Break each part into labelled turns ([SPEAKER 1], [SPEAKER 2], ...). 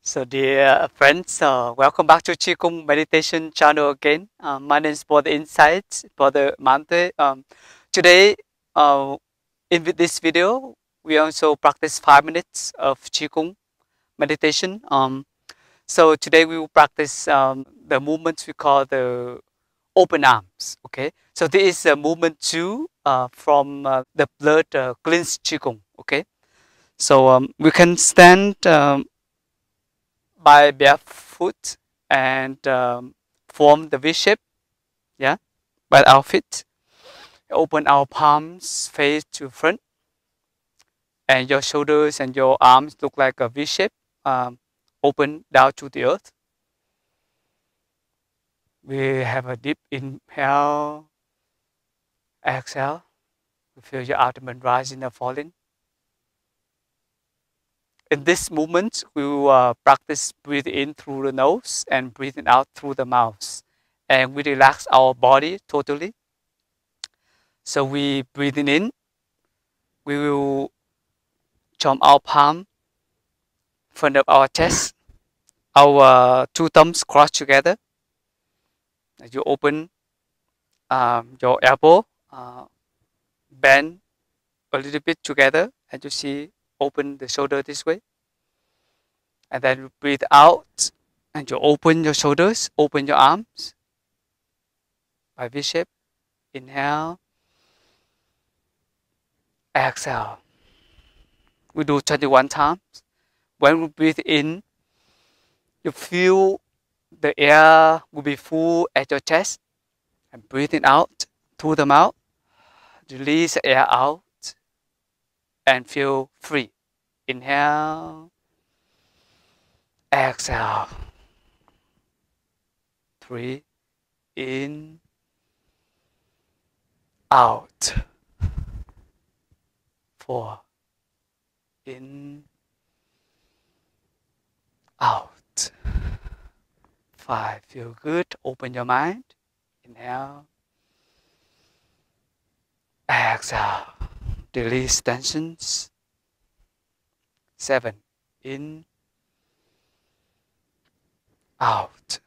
[SPEAKER 1] So dear friends, welcome back to Qigong meditation channel again. My name is Brother Insights, Brother Man Tue. Today, in this video, we also practice 5 minutes of Qigong meditation. So today we will practice the movements we call the open arms. Okay, so this is movement 2 from the blood cleanse Qigong. Okay, so we can stand by barefoot and form the V shape, yeah, by our feet. Open our palms face to front, and your shoulders and your arms look like a V shape, open down to the earth. We have a deep inhale, exhale. You feel your abdomen rising and falling. In this movement, we will practice breathing in through the nose and breathing out through the mouth. And we relax our body totally. So we breathing in, we will jump our palm in front of our chest, our two thumbs crossed together. You open your elbow, bend a little bit together, and you see open the shoulder this way. And then you breathe out, and you open your shoulders, open your arms by V shape. Inhale, exhale. We do 21 times. When we breathe in, you feel the air will be full at your chest. And breathing out through the mouth, release the air out and feel free. Inhale, exhale. 3, in, out. 4, in, out. 5, feel good. Open your mind. Inhale, exhale. Release tensions. 7, in, out.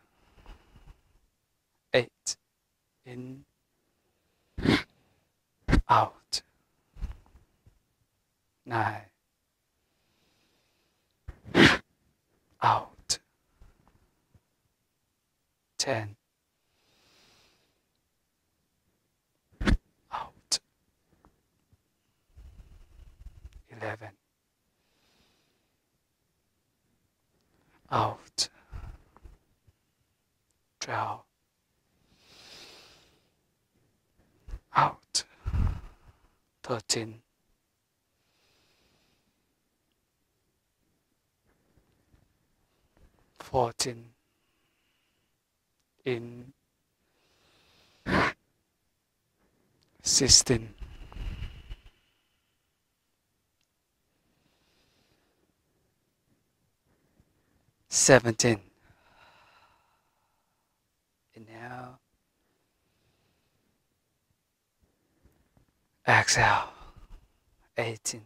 [SPEAKER 1] 8, in, out. 9, out. 10, out. 11, out. 12, out. 13, 14, in. 16, 17, inhale, exhale. 18,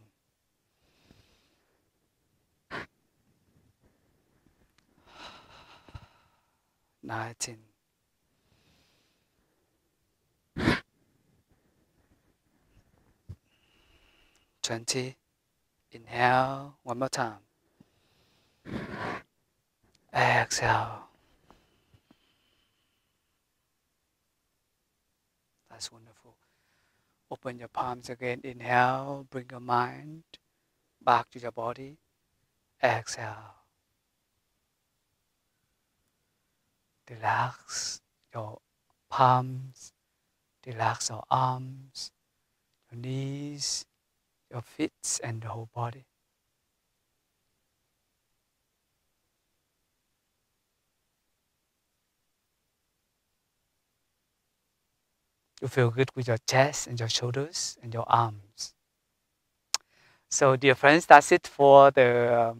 [SPEAKER 1] 19, 20, inhale, one more time, exhale. That's wonderful. Open your palms again, inhale, bring your mind back to your body, exhale. Relax your palms, relax your arms, your knees, your feet, and the whole body. You feel good with your chest and your shoulders and your arms. So dear friends, that's it for the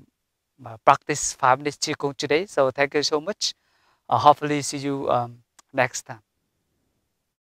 [SPEAKER 1] practice 5 minutes Qigong today. So thank you so much. Hopefully see you next time.